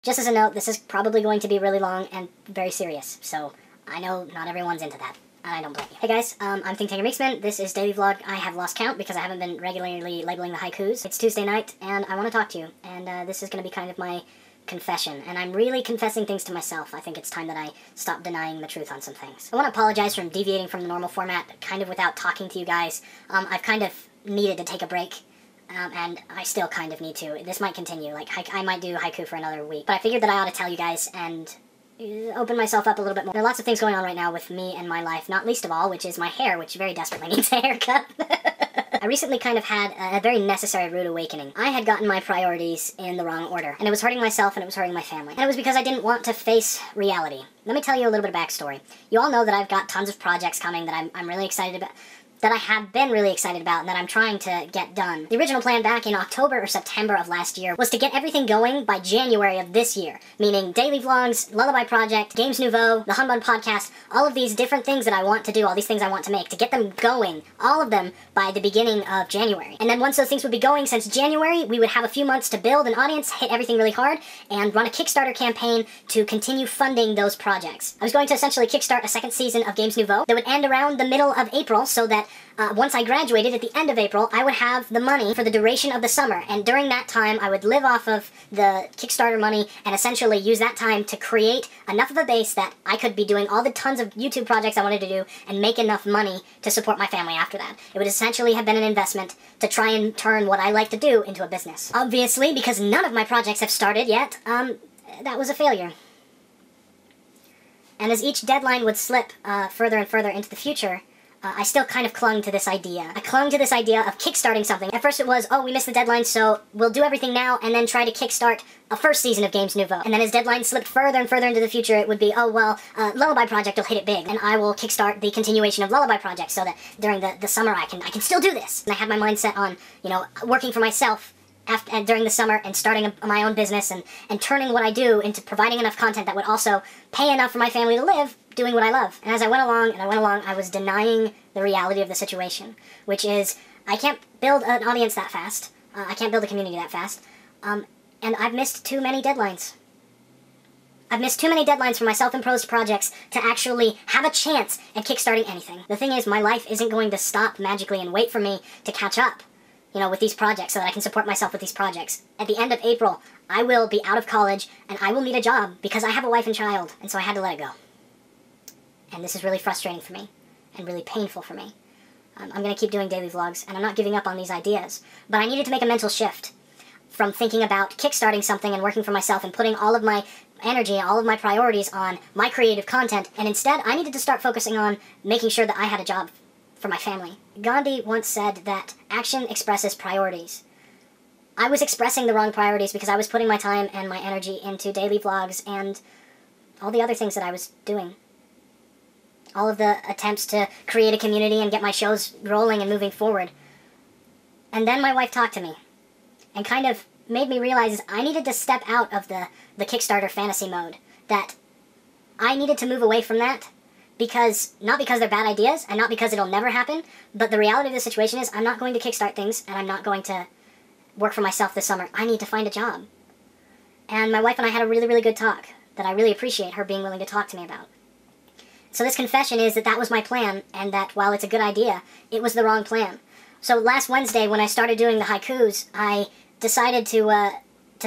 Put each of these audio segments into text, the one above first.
Just as a note, this is probably going to be really long and very serious, so I know not everyone's into that, and I don't blame you. Hey guys, I'm ThinkTankerMeeksman. This is daily vlog. I have lost count because I haven't been regularly labeling the haikus. It's Tuesday night, and I want to talk to you, and this is going to be kind of my confession, and I'm really confessing things to myself. I think it's time that I stop denying the truth on some things. I want to apologize for deviating from the normal format, kind of without talking to you guys. I've kind of needed to take a break. And I still kind of need to. This might continue. Like, I might do haiku for another week. But I figured that I ought to tell you guys and open myself up a little bit more. There are lots of things going on right now with me and my life, not least of all, which is my hair, which very desperately needs a haircut. I recently kind of had a very necessary rude awakening. I had gotten my priorities in the wrong order, and it was hurting myself and it was hurting my family. And it was because I didn't want to face reality. Let me tell you a little bit of backstory. You all know that I've got tons of projects coming that I'm really excited about. That I have been really excited about and that I'm trying to get done. The original plan back in October or September of last year was to get everything going by January of this year, meaning daily vlogs, Lullaby Project, Games Nouveau, the Humbug Podcast, all of these different things that I want to do, all these things I want to make, to get them going, all of them by the beginning of January. And then once those things would be going since January, we would have a few months to build an audience, hit everything really hard, and run a Kickstarter campaign to continue funding those projects. I was going to essentially kickstart a second season of Games Nouveau that would end around the middle of April so that once I graduated at the end of April, I would have the money for the duration of the summer, and during that time, I would live off of the Kickstarter money and essentially use that time to create enough of a base that I could be doing all the tons of YouTube projects I wanted to do and make enough money to support my family after that. It would essentially have been an investment to try and turn what I like to do into a business. Obviously, because none of my projects have started yet, that was a failure. And as each deadline would slip further and further into the future, I still kind of clung to this idea. I clung to this idea of kickstarting something. At first it was, oh, we missed the deadline, so we'll do everything now and then try to kickstart a first season of Games Nouveau. And then as deadlines slipped further and further into the future, it would be, oh, well, Lullaby Project will hit it big, and I will kickstart the continuation of Lullaby Project so that during the summer I can still do this. And I had my mindset on, you know, working for myself during the summer and starting my own business and turning what I do into providing enough content that would also pay enough for my family to live doing what I love. And as I went along, I was denying the reality of the situation, which is I can't build an audience that fast. I can't build a community that fast. And I've missed too many deadlines. I've missed too many deadlines for my self-imposed projects to actually have a chance at kickstarting anything. The thing is, my life isn't going to stop magically and wait for me to catch up, you know, with these projects so that I can support myself with these projects. At the end of April, I will be out of college and I will need a job because I have a wife and child, and so I had to let it go. And this is really frustrating for me and really painful for me. I'm going to keep doing daily vlogs, and I'm not giving up on these ideas, but I needed to make a mental shift from thinking about kickstarting something and working for myself and putting all of my energy and all of my priorities on my creative content, and instead I needed to start focusing on making sure that I had a job for my family. Gandhi once said that action expresses priorities. I was expressing the wrong priorities because I was putting my time and my energy into daily vlogs and all the other things that I was doing. All of the attempts to create a community and get my shows rolling and moving forward. And then my wife talked to me and kind of made me realize I needed to step out of the Kickstarter fantasy mode, that I needed to move away from that because, not because they're bad ideas and not because it'll never happen, but the reality of the situation is I'm not going to kickstart things and I'm not going to work for myself this summer. I need to find a job. And my wife and I had a really, really good talk that I really appreciate her being willing to talk to me about. So this confession is that that was my plan, and that while it's a good idea, it was the wrong plan. So last Wednesday, when I started doing the haikus, I decided to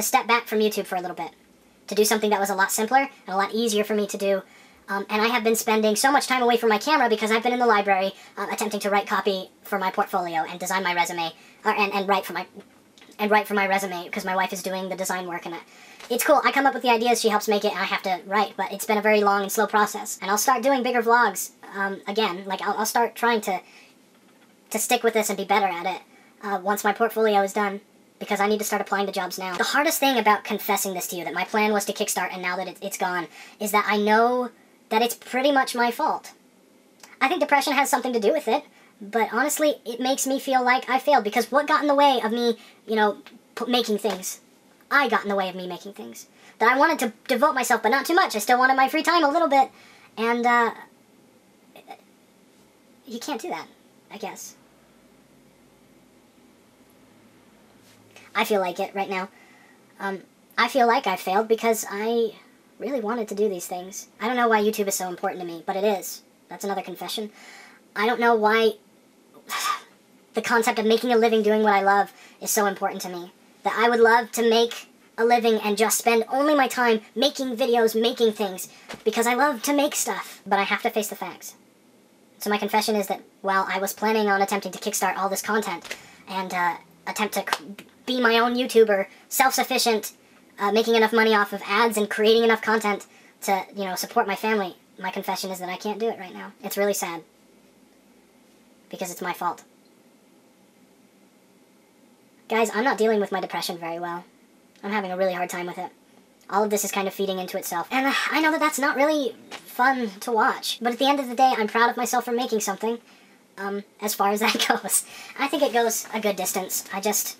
step back from YouTube for a little bit, to do something that was a lot simpler and a lot easier for me to do. And I have been spending so much time away from my camera because I've been in the library attempting to write copy for my portfolio and design my resume, and write for my resume because my wife is doing the design work, and it's cool. I come up with the ideas, she helps make it, and I have to write, but it's been a very long and slow process. And I'll start doing bigger vlogs again. Like, I'll start trying to stick with this and be better at it once my portfolio is done, because I need to start applying to jobs now. The hardest thing about confessing this to you, that my plan was to kickstart and now that it's gone, is that I know that it's pretty much my fault. I think depression has something to do with it, but honestly, it makes me feel like I failed, because what got in the way of me, you know, making things? I got in the way of me making things. That I wanted to devote myself, but not too much. I still wanted my free time a little bit. And, you can't do that, I guess. I feel like it right now. I feel like I failed because I really wanted to do these things. I don't know why YouTube is so important to me, but it is. That's another confession. I don't know why the concept of making a living doing what I love is so important to me. That I would love to make a living and just spend only my time making videos, making things, because I love to make stuff. But I have to face the facts. So my confession is that while I was planning on attempting to kickstart all this content and attempt to be my own YouTuber, self-sufficient, making enough money off of ads and creating enough content to, you know, support my family, my confession is that I can't do it right now. It's really sad. Because it's my fault. Guys, I'm not dealing with my depression very well. I'm having a really hard time with it. All of this is kind of feeding into itself. And I know that that's not really fun to watch. But at the end of the day, I'm proud of myself for making something. As far as that goes. I think it goes a good distance. I just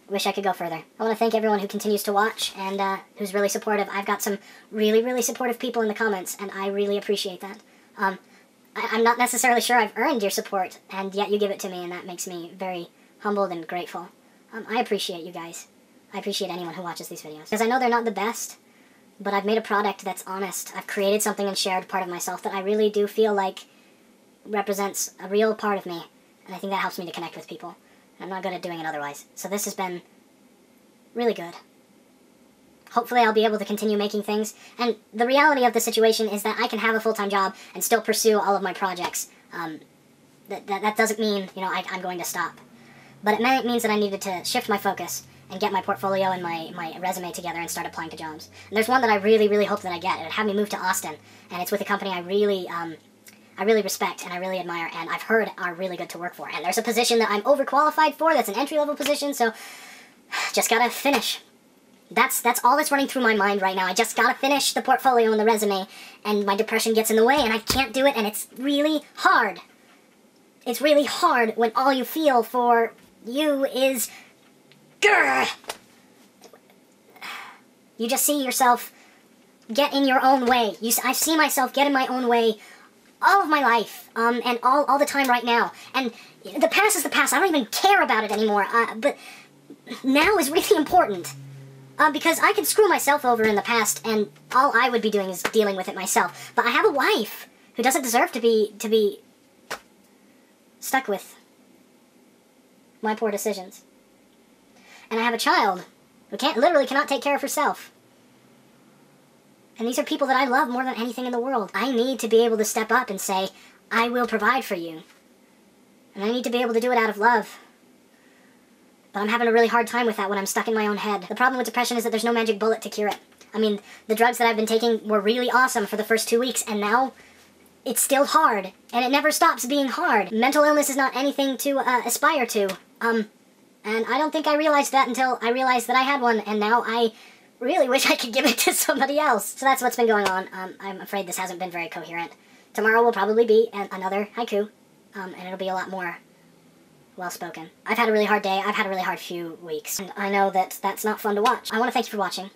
wish I could go further. I want to thank everyone who continues to watch and who's really supportive. I've got some really, really supportive people in the comments, and I really appreciate that. I'm not necessarily sure I've earned your support, and yet you give it to me, and that makes me very humbled and grateful. I appreciate you guys. I appreciate anyone who watches these videos. Because I know they're not the best, but I've made a product that's honest. I've created something and shared part of myself that I really do feel like represents a real part of me, and I think that helps me to connect with people. I'm not good at doing it otherwise. So this has been really good. Hopefully I'll be able to continue making things, and the reality of the situation is that I can have a full-time job and still pursue all of my projects. That doesn't mean, you know, I'm going to stop. But it means that I needed to shift my focus and get my portfolio and my resume together and start applying to jobs. And there's one that I really, really hope that I get. It would have me move to Austin, and it's with a company I really respect and I really admire, and I've heard are really good to work for. And there's a position that I'm overqualified for, that's an entry-level position, so just gotta finish. That's all that's running through my mind right now. I just gotta finish the portfolio and the resume, and my depression gets in the way, and I can't do it, and it's really hard. It's really hard when all you feel for you is... grr. You just see yourself get in your own way. I see myself get in my own way all of my life, and all the time right now. And the past is the past. I don't even care about it anymore. But now is really important. Because I could screw myself over in the past, and all I would be doing is dealing with it myself. But I have a wife who doesn't deserve to be stuck with my poor decisions. And I have a child who literally cannot take care of herself. And these are people that I love more than anything in the world. I need to be able to step up and say, I will provide for you. And I need to be able to do it out of love. But I'm having a really hard time with that when I'm stuck in my own head. The problem with depression is that there's no magic bullet to cure it. I mean, the drugs that I've been taking were really awesome for the first 2 weeks, and now it's still hard. And it never stops being hard. Mental illness is not anything to aspire to. And I don't think I realized that until I realized that I had one, and now I really wish I could give it to somebody else. So that's what's been going on. I'm afraid this hasn't been very coherent. Tomorrow will probably be another haiku, and it'll be a lot more well-spoken. I've had a really hard day. I've had a really hard few weeks, and I know that that's not fun to watch. I want to thank you for watching.